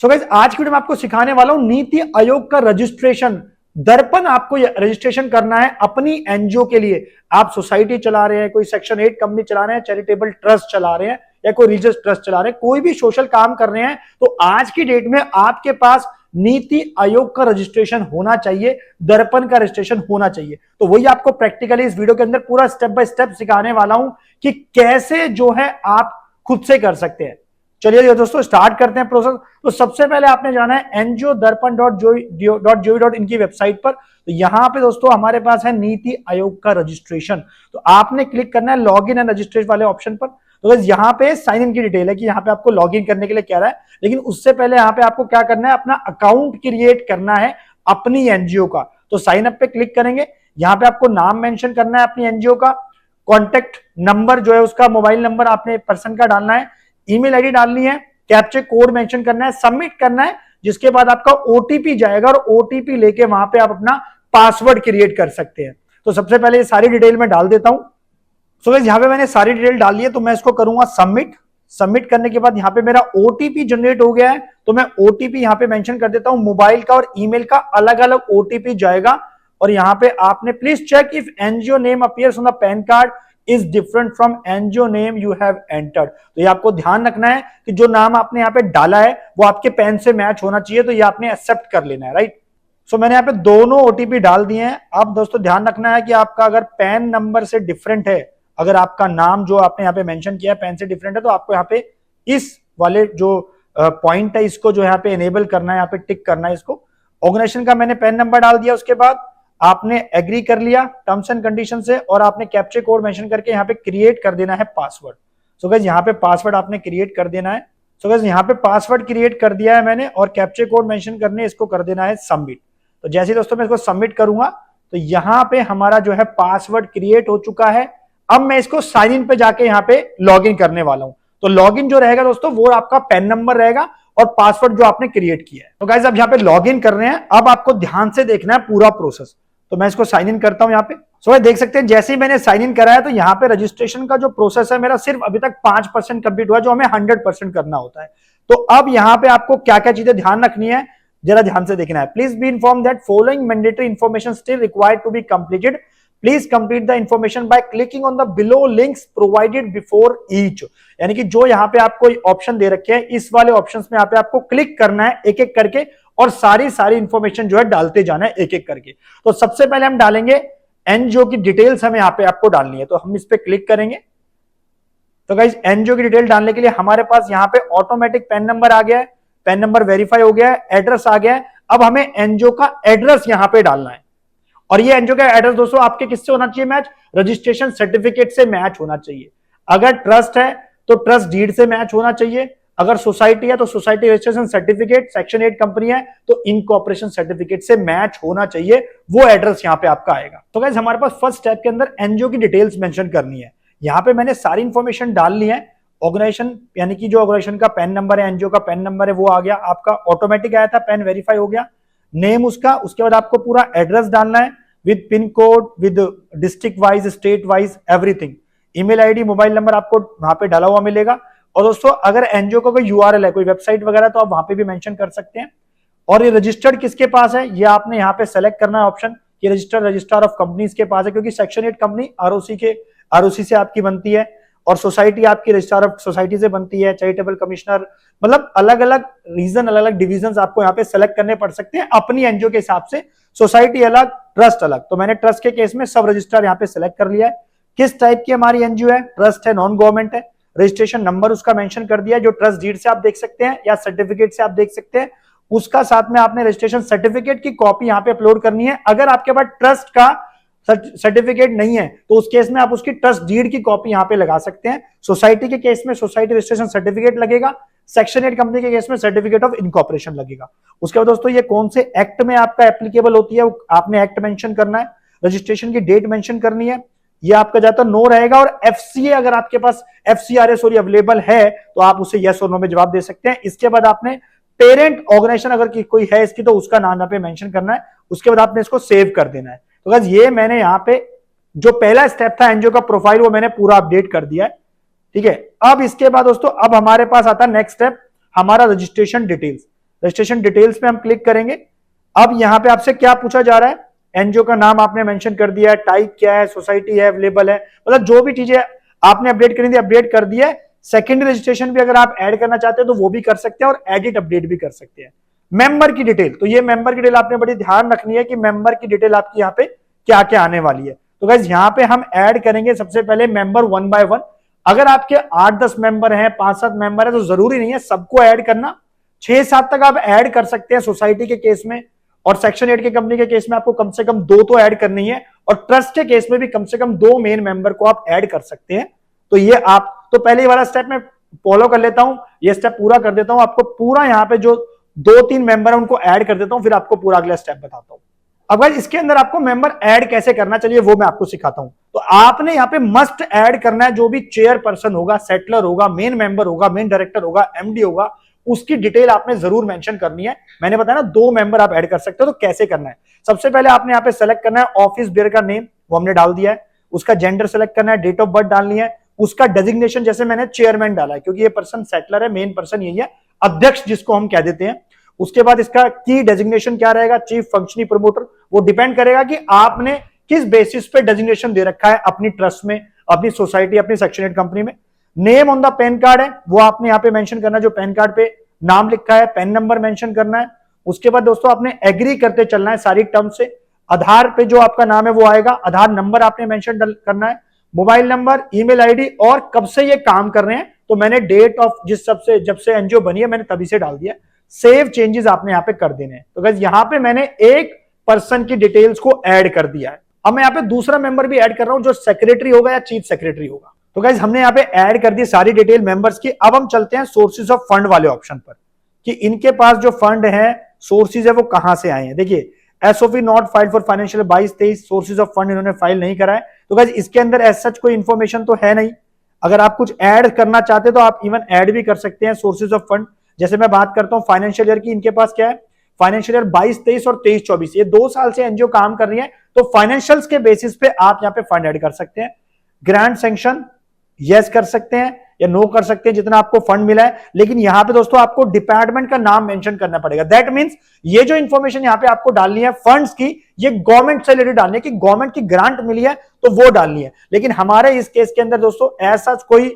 So guys आज की video में आपको सिखाने वाला हूं नीति आयोग का रजिस्ट्रेशन। दर्पण आपको रजिस्ट्रेशन करना है अपनी एनजीओ के लिए। आप सोसाइटी चला रहे हैं, कोई सेक्शन 8 कंपनी चला रहे हैं, चैरिटेबल ट्रस्ट चला रहे हैं या कोई रिलीजियस ट्रस्ट चला रहे हैं, कोई भी सोशल काम कर रहे हैं, तो आज की डेट में आपके पास नीति आयोग का रजिस्ट्रेशन होना चाहिए, दर्पण का रजिस्ट्रेशन होना चाहिए। तो वही आपको प्रैक्टिकली इस वीडियो के अंदर पूरा स्टेप बाय स्टेप सिखाने वाला हूं कि कैसे जो है आप खुद से कर सकते हैं। चलिए दोस्तों स्टार्ट करते हैं प्रोसेस। तो सबसे पहले आपने जाना है एनजीओ दर्पण .gov.in की वेबसाइट पर। तो यहां पे दोस्तों हमारे पास है नीति आयोग का रजिस्ट्रेशन। तो आपने क्लिक करना है लॉग इन एंड रजिस्ट्रेशन वाले ऑप्शन पर। तो यहाँ पे साइन इन की डिटेल है कि यहाँ पे आपको लॉग इन करने के लिए कह रहा है, लेकिन उससे पहले यहाँ पे आपको क्या करना है, अपना अकाउंट क्रिएट करना है अपनी एनजीओ का। तो साइन अप पे क्लिक करेंगे, यहाँ पे आपको नाम मेंशन करना है अपनी एनजीओ का, कॉन्टेक्ट नंबर जो है उसका, मोबाइल नंबर आपने पर्सन का डालना है, ईमेल आईडी डालनी है, कैप्चा कोड मेंशन करना है, सबमिट करना है, जिसके बाद आपका ओटीपी जाएगा और ओटीपी लेके वहां पे आप अपना पासवर्ड क्रिएट कर सकते हैं। तो सबसे पहले ये सारी डिटेल मैं डाल देता हूं। सो गाइस यहाँ पे मैंने सारी डिटेल डाल ली है, तो मैं इसको करूंगा सबमिट। सबमिट करने के बाद यहाँ पे मेरा ओटीपी जनरेट हो गया है, तो मैं ओटीपी यहाँ पे मेंशन कर देता हूं। मोबाइल का और ईमेल का अलग अलग ओटीपी जाएगा और यहाँ पे आपने please check if NGO name appears on the PAN card is different from NGO name you have entered. तो ये आपको ध्यान रखना है कि जो नाम आपने यहाँ पे डाला है वो आपके पैन से मैच होना चाहिए, तो ये आपने एक्सेप्ट कर लेना है, राइट। सो मैंने यहाँ पे दोनों ओटीपी डाल दिए हैं। अब दोस्तों ध्यान रखना है कि आपका अगर पैन नंबर से डिफरेंट है, अगर आपका नाम जो आपने यहाँ पे मेंशन किया है पैन से डिफरेंट है, तो आपको यहाँ पे इस वाले जो पॉइंट है इसको जो यहाँ पे एनेबल करना है, यहाँ पे टिक करना है इसको। ऑर्गेनाइजेशन का मैंने पैन नंबर डाल दिया, उसके बाद आपने एग्री कर लिया टर्म्स एंड कंडीशन से और आपने कैप्चा कोड मेंशन करके यहाँ पे क्रिएट कर देना है पासवर्ड। सो गाइस यहाँ पे पासवर्ड आपने क्रिएट कर देना है। सो गाइस यहाँ पे पासवर्ड क्रिएट कर दिया है मैंने और कैप्चा कोड मेंशन करने इसको कर देना है सबमिट। तो जैसे दोस्तों मैं इसको सबमिट करूंगा तो यहाँ पे हमारा जो है पासवर्ड क्रिएट हो चुका है। अब मैं इसको साइन इन पे जाके यहाँ पे लॉग इन करने वाला हूं। तो लॉग इन जो रहेगा दोस्तों वो आपका पैन नंबर रहेगा और पासवर्ड जो आपने क्रिएट किया है। तो गाइस अब यहाँ पे लॉग इन कर रहे हैं। अब आपको ध्यान से देखना है पूरा प्रोसेस। तो मैं इसको साइन इन करता हूं यहाँ पे। सो देख सकते हैं जैसे ही मैंने साइन इन कराया तो यहाँ पे रजिस्ट्रेशन का जो प्रोसेस है मेरा सिर्फ अभी तक 5% कंप्लीट हुआ, जो हमें 100% करना होता है। तो अब यहाँ पे आपको क्या क्या चीजें ध्यान रखनी है, जरा ध्यान से देखना है। Please be inform that following mandatory information still required to be completed. Please complete the information by clicking on the below links provided before each. यानी कि जो यहाँ पे आपको ऑप्शन दे रखे हैं, इस वाले ऑप्शन में यहाँ पे आपको क्लिक करना है एक एक करके और सारी इंफॉर्मेशन जो है डालते जाना है एक एक करके। तो सबसे पहले हम डालेंगे एनजीओ की डिटेल्स, हमें यहाँ पे आपको डालनी है, तो हम इस पे क्लिक करेंगे। तो गाइस एनजीओ की डिटेल डालने के लिए हमारे पास यहाँ पे ऑटोमेटिक पैन नंबर आ गया है, पैन नंबर वेरीफाई हो गया है, एड्रेस आ गया है। अब हमें एनजीओ का एड्रेस यहाँ पे डालना है और ये एनजीओ का एड्रेस दोस्तों आपके किससे होना चाहिए मैच, रजिस्ट्रेशन सर्टिफिकेट से मैच होना चाहिए। अगर ट्रस्ट है तो ट्रस्ट डीड से मैच होना चाहिए, अगर सोसाइटी है तो society registration certificate, section 8 company है तो इनकॉर्पोरेशन सर्टिफिकेट से मैच होना चाहिए, वो एड्रेस यहाँ पे आपका आएगा। तो गाइस हमारे पास फर्स्ट स्टेप के अंदर एनजीओ की डिटेल्स मेंशन करनी है। यहाँ पे मैंने सारी इंफॉर्मेशन डाल ली है। ऑर्गेनाइजेशन यानी कि जो ऑर्गेनाइजेशन का पैन नंबर है, एनजीओ का पैन नंबर है वो आ गया, आपका ऑटोमेटिक आया था, पैन वेरीफाई हो गया, नेम उसका, उसके बाद आपको पूरा एड्रेस डालना है with pin code, with district wise, state wise, everything. Email ID, mobile number आपको वहां पे डाला हुआ मिलेगा। और दोस्तों अगर एनजीओ का कोई यूआरएल है, कोई वेबसाइट वगैरह, तो आप वहां पे भी मेंशन कर सकते हैं। और ये रजिस्टर्ड किसके पास है, ये आपने यहाँ पे सेलेक्ट करना है ऑप्शन, ये रजिस्ट्रार ऑफ कंपनीज के पास है, क्योंकि सेक्शन 8 कंपनी आरओसी से आपकी बनती है और सोसाइटी आपकी रजिस्ट्रार ऑफ सोसाइटी से बनती है, चैरिटेबल कमिश्नर, मतलब अलग अलग रीजन, अलग अलग डिविजन आपको यहाँ पे सेलेक्ट करने पड़ सकते हैं अपनी एनजीओ के हिसाब से, सोसाइटी अलग, ट्रस्ट अलग। तो मैंने ट्रस्ट के केस में सब रजिस्ट्रार यहाँ पे सेलेक्ट कर लिया है। किस टाइप की हमारी एनजीओ है, ट्रस्ट है, नॉन गवर्नमेंट है, रजिस्ट्रेशन नंबर उसका मेंशन कर दिया, जो ट्रस्ट डीड से आप देख सकते हैं या सर्टिफिकेट से आप देख सकते हैं, उसका साथ में आपने रजिस्ट्रेशन सर्टिफिकेट की कॉपी यहाँ पे अपलोड करनी है। अगर आपके पास ट्रस्ट का सर्टिफिकेट नहीं है तो उस केस में आप उसकी ट्रस्ट डीड की कॉपी यहाँ पे लगा सकते हैं। सोसाइटी के केस में सोसाइटी रजिस्ट्रेशन सर्टिफिकेट लगेगा, सेक्शन 8 कंपनी के केस में सर्टिफिकेट ऑफ इनकॉर्पोरेशन लगेगा। उसके बाद दोस्तों ये कौन से एक्ट में आपका एप्लीकेबल होती है, आपने एक्ट मेंशन करना है, रजिस्ट्रेशन की डेट मेंशन करनी है, ये आपका ज्यादातर नो रहेगा। और एफसीए अगर आपके पास एफसीआरए सॉरी अवेलेबल है तो आप उसे यस और नो में जवाब दे सकते हैं। इसके बाद आपने पेरेंट ऑर्गेनाइजेशन अगर कोई है इसकी तो उसका नाम यहाँ पे मेंशन करना है, उसके बाद आपने इसको सेव कर देना है। तो गाइस ये मैंने यहाँ पे जो पहला स्टेप था एनजीओ का प्रोफाइल वो मैंने पूरा अपडेट कर दिया है, ठीक है। अब इसके बाद दोस्तों अब हमारे पास आता है नेक्स्ट स्टेप, हमारा रजिस्ट्रेशन डिटेल्स। रजिस्ट्रेशन डिटेल्स पे हम क्लिक करेंगे। अब यहां पे आपसे क्या पूछा जा रहा है, एनजीओ का नाम आपने मेंशन कर दिया है, टाइप क्या है, सोसाइटी है, अवेलेबल है, मतलब जो भी चीजें आपने अपडेट करनी थी अपडेट कर दिया है। सेकेंडरी रजिस्ट्रेशन भी अगर आप ऐड करना चाहते हैं तो वो भी कर सकते हैं और एडिट अपडेट भी कर सकते हैं। मेंबर की डिटेल, तो ये मेंबर की डिटेल आपने बड़ी ध्यान रखनी है कि मेंबर की डिटेल आपकी यहाँ पे क्या क्या आने वाली है। तो गाइस यहाँ पे हम ऐड करेंगे सबसे पहले मेंबर 1 बाय 1। अगर आपके 8-10 मेंबर हैं, 5-7 मेंबर है तो जरूरी नहीं है सबको ऐड करना, 6-7 तक आप ऐड कर सकते हैं सोसाइटी के केस में, और सेक्शन 8 के कंपनी के केस में आपको कम से कम 2 तो ऐड करनी है, और ट्रस्ट के केस में भी कम से कम 2 मेन मेंबर को आप ऐड कर सकते हैं। तो ये आप तो पहले वाला स्टेप मैं फॉलो कर लेता हूं, ये स्टेप पूरा कर देता हूं, आपको पूरा यहां पे जो 2-3 मेंबर है उनको ऐड कर देता हूं, फिर आपको पूरा अगला स्टेप बताता हूं। अब गाइस इसके अंदर आपको मेंबर ऐड कैसे करना, चलिए वो मैं आपको सिखाता हूं। तो आपने यहाँ पे मस्ट ऐड करना है जो भी चेयरपर्सन होगा, सेटलर होगा, मेन मेंबर होगा, मेन डायरेक्टर होगा, एमडी होगा, उसकी डिटेल आपने जरूर मेंशन करनी है। मैंने बताया ना 2 मेंबर आप ऐड कर सकते हो, तो कैसे करना है, सबसे पहले आपने यहाँ पे सेलेक्ट करना है ऑफिस बेयर का नेम, वो हमने डाल दिया है, उसका जेंडर सेलेक्ट करना है, डेट ऑफ बर्थ डालनी है, उसका डेजिग्नेशन, जैसे मैंने चेयरमैन डाला है क्योंकि ये पर्सन सेटलर है, मेन पर्सन यही है, अध्यक्ष जिसको हम कह देते हैं। उसके बाद इसका की डेजिग्नेशन क्या रहेगा, चीफ फंक्शनरी प्रमोटर, वो डिपेंड करेगा कि आपने किस बेसिस पे डेजिग्नेशन दे रखा है अपनी ट्रस्ट में, अपनी सोसाइटी, अपनी सेक्शन 8 कंपनी में। Name on the PAN card है वो आपने यहाँ पे मेंशन करना है, जो पैन कार्ड पे नाम लिखा है, पैन नंबर मेंशन करना है। उसके बाद दोस्तों आपने एग्री करते चलना है सारी टर्म से। आधार पे जो आपका नाम है वो आएगा, आधार नंबर आपने मेंशन करना है, मोबाइल नंबर, ईमेल आईडी, और कब से ये काम कर रहे हैं, तो मैंने डेट ऑफ जिस जब से एनजीओ बनी है मैंने तभी से डाल दिया। सेव चेंजेस आपने यहाँ पे कर देने हैं। तो गाइस यहाँ पे मैंने एक पर्सन की डिटेल्स को ऐड कर दिया है। अब मैं यहाँ पे दूसरा मेंबर भी ऐड कर रहा हूं जो सेक्रेटरी होगा या चीफ सेक्रेटरी होगा। तो गाइस हमने यहाँ पे ऐड कर दी सारी डिटेल मेंबर्स की। अब हम चलते हैं सोर्सेज ऑफ फंड वाले ऑप्शन पर, कि इनके पास जो फंड है, सोर्सेज है, वो कहां से आए हैं। देखिए SOP not file for financial 22-23, sources of fund इन्होंने फाइल नहीं करा है। तो गाइस इसके अंदर एज सच कोई इंफॉर्मेशन तो है नहीं। अगर आप कुछ ऐड करना चाहते तो आप इवन ऐड भी कर सकते हैं सोर्सेज ऑफ फंड। जैसे मैं बात करता हूं फाइनेंशियल ईयर की, इनके पास क्या है, फाइनेंशियल ईयर 22-23 और 23-24, ये 2 साल से एनजीओ काम कर रही है, तो फाइनेंशियल्स के बेसिस पे आप यहां पे फंड ऐड कर सकते हैं। ग्रांट सैंक्शन यस कर सकते हैं या नो कर सकते हैं जितना आपको फंड मिला है, लेकिन यहां पे दोस्तों आपको डिपार्टमेंट का नाम मेंशन करना पड़ेगा। दैट मींस ये जो इंफॉर्मेशन यहां पे आपको डालनी है फंड्स की, ये गवर्नमेंट से रिलेटेड डालनी है, कि गवर्नमेंट की ग्रांट मिली है तो वो डालनी है। लेकिन हमारे इस केस के अंदर दोस्तों ऐसा कोई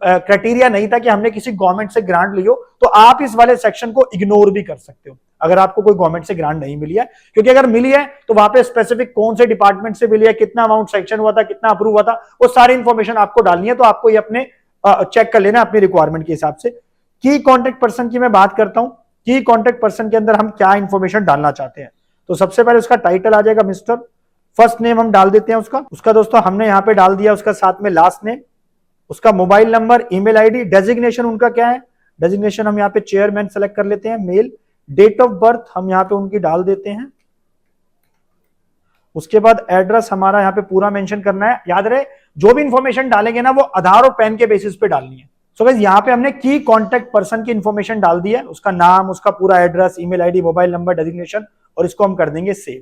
क्राइटेरिया नहीं था कि हमने किसी गवर्नमेंट से ग्रांट ली हो, तो आप इस वाले सेक्शन को इग्नोर भी कर सकते हो अगर आपको कोई गवर्नमेंट से ग्रांट नहीं मिली है। क्योंकि अगर मिली है तो वहां पे स्पेसिफिक कौन से डिपार्टमेंट से मिली है, कितना अमाउंट सैंक्शन हुआ था, कितना अप्रूव हुआ था, वो सारी इंफॉर्मेशन आपको डालनी है। तो आपको ये अपने चेक कर लेना अपनी रिक्वायरमेंट के हिसाब से। की कॉन्टेक्ट पर्सन की मैं बात करता हूं, की कॉन्टेक्ट पर्सन के अंदर हम क्या इंफॉर्मेशन डालना चाहते हैं। तो सबसे पहले उसका टाइटल आ जाएगा मिस्टर, फर्स्ट नेम हम डाल देते हैं उसका दोस्तों हमने यहां पे डाल दिया उसका साथ में लास्ट नेम, उसका mobile number, email ID, designation उनका क्या है, डेजिग्नेशन हम यहाँ पे चेयरमैन सेलेक्ट कर लेते हैं, मेल, डेट ऑफ बर्थ हम यहाँ पे उनकी डाल देते हैं। उसके बाद एड्रेस हमारा यहाँ पे पूरा मेंशन करना है। याद रहे जो भी इंफॉर्मेशन डालेंगे ना वो आधार और पैन के बेसिस पे डालनी है। सो गाइस यहाँ पे हमने की कॉन्टेक्ट पर्सन की इंफॉर्मेशन डाल दी है, उसका नाम, उसका पूरा address, email ID, mobile number, designation, और इसको हम कर देंगे सेव।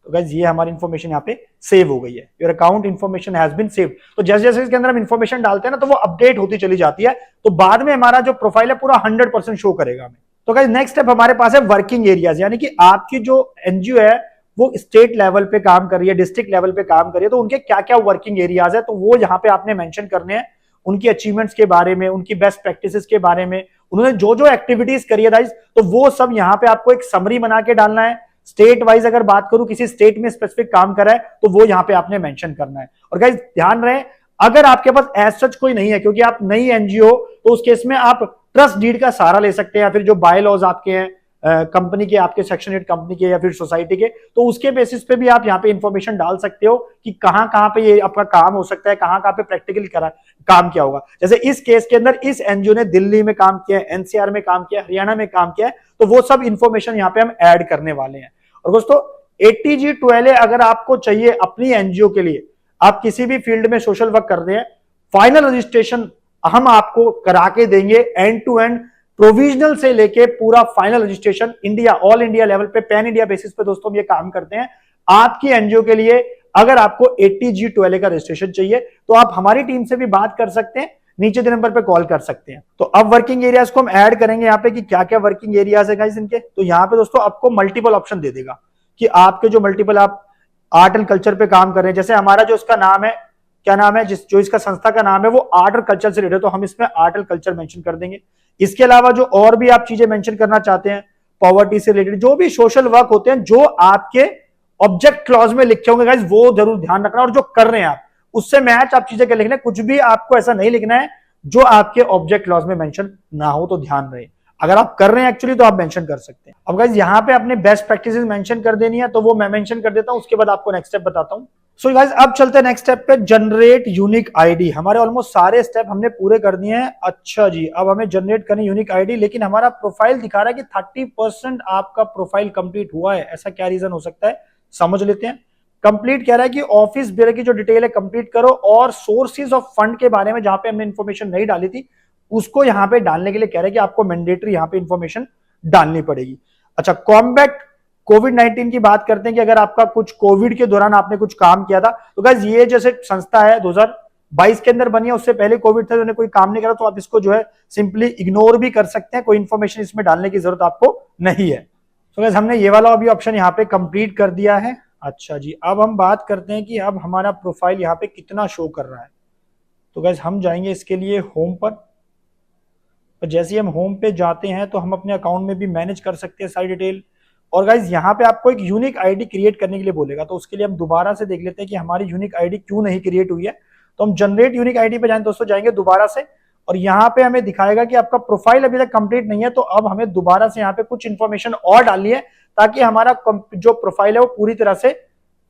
तो गाइस ये हमारी इंफॉर्मेशन यहाँ पे सेव हो गई है, your account information has been saved. तो जैसे जैसे इसके अंदर हम इंफॉर्मेशन डालते हैं ना तो वो अपडेट होती चली जाती है, तो बाद में हमारा जो प्रोफाइल है पूरा 100% शो करेगा हमें। तो गाइस नेक्स्ट स्टेप हमारे पास है वर्किंग एरियाज, यानी कि आपकी जो एनजीओ है वो स्टेट लेवल पे काम कर रही है, डिस्ट्रिक्ट लेवल पे काम कर रही है, तो उनके क्या क्या वर्किंग एरियाज है तो वो यहाँ पे आपने मेंशन करने हैं। उनकी अचीवमेंट्स के बारे में, उनकी बेस्ट प्रैक्टिसेस के बारे में, उन्होंने जो जो एक्टिविटीज करी है गाइस, तो वो सब यहाँ पे आपको एक समरी बना के डालना है। स्टेट वाइज अगर बात करूं, किसी स्टेट में स्पेसिफिक काम कर रहा है तो वो यहाँ पे आपने मेंशन करना है। और गाइस ध्यान रहे अगर आपके पास एज सच कोई नहीं है, क्योंकि आप नई एनजीओ, तो उस केस में आप ट्रस्ट डीड का सहारा ले सकते हैं, या फिर जो बाय लॉज आपके हैं कंपनी के, आपके सेक्शन 8 कंपनी के या फिर सोसाइटी के, तो उसके बेसिस पे भी आप यहाँ पे इंफॉर्मेशन डाल सकते हो कि कहां कहां पे ये आपका काम हो सकता है, कहां कहां पे प्रैक्टिकली काम किया होगा। जैसे इस केस के अंदर इस एनजीओ ने दिल्ली में काम किया है, एनसीआर में काम किया है, हरियाणा में काम किया है, तो वो सब इंफॉर्मेशन यहाँ पे हम ऐड करने वाले हैं। और दोस्तों ATG12A अगर आपको चाहिए अपनी एनजीओ के लिए, आप किसी भी फील्ड में सोशल वर्क कर रहे हैं, फाइनल रजिस्ट्रेशन हम आपको करा के देंगे, एंड टू एंड प्रोविजनल से लेके पूरा final registration India, all India level पे, पैन इंडिया बेसिस पे दोस्तों हम ये काम करते हैं आपकी एनजीओ के लिए। अगर आपको ATG12A का रजिस्ट्रेशन चाहिए तो आप हमारी टीम से भी बात कर सकते हैं, नीचे के नंबर पे कॉल कर सकते हैं। तो अब वर्किंग एरियाज को हम ऐड करेंगे यहाँ पे कि क्या क्या वर्किंग एरियाज है गाइस इनके। तो यहाँ पे दोस्तों आपको मल्टीपल ऑप्शन दे देगा कि आपके जो मल्टीपल आप आर्ट एंड कल्चर पे काम कर रहे हैं, जैसे हमारा जो इसका नाम है, क्या नाम है, जो इसका संस्था का नाम है वो आर्ट और कल्चर से रिलेटेड, तो हम इसमें आर्ट एंड कल्चर मेंशन कर देंगे। इसके अलावा जो और भी आप चीजें मेंशन करना चाहते हैं, पॉवर्टी से रिलेटेड जो भी सोशल वर्क होते हैं, जो आपके ऑब्जेक्ट क्लॉज में लिखे होंगे गाइस, वो जरूर ध्यान रखना, और जो कर रहे हैं आप उससे मैच आप चीजें कर लिखना। कुछ भी आपको ऐसा नहीं लिखना है जो आपके ऑब्जेक्ट क्लॉज में मेंशन ना हो, तो ध्यान रहे। अगर आप कर रहे हैं एक्चुअली तो आप मेंशन कर सकते हैं। अब गाइस यहाँ पे अपने बेस्ट प्रैक्टिसेस मेंशन कर देनी है, तो वो मैं मेंशन कर देता हूं, उसके बाद आपको नेक्स्ट स्टेप बताता हूं। सो गाइस अब चलते हैं नेक्स्ट स्टेप पे, जनरेट यूनिक आईडी। हमारे ऑलमोस्ट सारे स्टेप हमने पूरे कर दिए हैं। अच्छा जी, अब हमें जनरेट करनी यूनिक आईडी, लेकिन हमारा प्रोफाइल दिखा रहा है कि 30% आपका प्रोफाइल कंप्लीट हुआ है। ऐसा क्या रीजन हो सकता है, समझ लेते हैं। कंप्लीट कह रहा है कि ऑफिस बेयर की जो डिटेल है कंप्लीट करो, और सोर्सेज ऑफ फंड के बारे में जहां पे हमने इंफॉर्मेशन नहीं डाली थी उसको यहां पे डालने के लिए कह रहे हैं कि आपको मैंडेटरी यहां पे इंफॉर्मेशन डालनी पड़ेगी। अच्छा, कॉम्बैट कोविड-19 की बात करते हैं कि अगर आपका कुछ कोविड के दौरान आपने कुछ काम किया था, तो गाइस ये जैसे संस्था है 2022 के अंदर बनी है, उससे पहले कोविड था, उन्होंने कोई काम नहीं करा, तो आप इसको जो है सिंपली इग्नोर भी कर सकते हैं, कोई इंफॉर्मेशन इसमें डालने की जरूरत आपको नहीं है। तो गाइस हमने ये वाला अभी ऑप्शन यहाँ पे कंप्लीट कर दिया है। अच्छा जी, अब हम बात करते हैं कि अब हमारा प्रोफाइल यहाँ पे कितना शो कर रहा है। तो गाइस हम जाएंगे इसके लिए होम पर, और जैसे ही हम होम पे जाते हैं तो हम अपने अकाउंट में भी मैनेज कर सकते हैं सारी डिटेल। और गाइज यहाँ पे आपको एक यूनिक आईडी क्रिएट करने के लिए बोलेगा, तो उसके लिए हम दोबारा से देख लेते हैं कि हमारी यूनिक आईडी क्यों नहीं क्रिएट हुई है। तो हम जनरेट यूनिक आईडी पे जाएंगे दोस्तों, जाएंगे दोबारा से, और यहाँ पे हमें दिखाएगा कि आपका प्रोफाइल अभी तक कंप्लीट नहीं है। तो अब हमें दोबारा से यहाँ पे कुछ इंफॉर्मेशन और डालनी है, ताकि हमारा जो प्रोफाइल है वो पूरी तरह से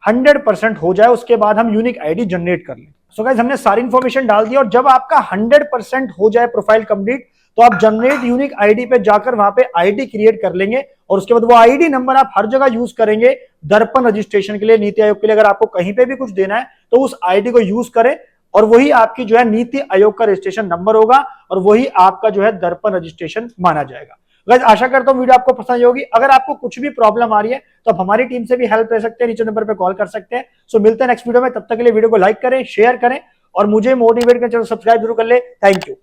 100% हो जाए, उसके बाद हम यूनिक आईडी जनरेट कर लें। सो गाइस हमने सारी इंफॉर्मेशन डाल दी, और जब आपका 100% हो जाए प्रोफाइल कंप्लीट, तो आप जनरेट यूनिक आईडी पे जाकर वहां पे आईडी क्रिएट कर लेंगे, और उसके बाद वो आईडी नंबर आप हर जगह यूज करेंगे दर्पण रजिस्ट्रेशन के लिए, नीति आयोग के लिए। अगर आपको कहीं पे भी कुछ देना है तो उस आईडी को यूज करें, और वही आपकी जो है नीति आयोग का रजिस्ट्रेशन नंबर होगा, और वही आपका जो है दर्पण रजिस्ट्रेशन माना जाएगा। गाइस आशा करता हूं वीडियो आपको पसंद होगी। अगर आपको कुछ भी प्रॉब्लम आ रही है तो आप हमारी टीम से भी हेल्प ले सकते हैं, नीचे नंबर पे कॉल कर सकते हैं। सो मिलते हैं नेक्स्ट वीडियो में, तब तक के लिए वीडियो को लाइक करें, शेयर करें, और मुझे मोटिवेट करें, चैनल सब्सक्राइब जरूर कर ले। Thank you.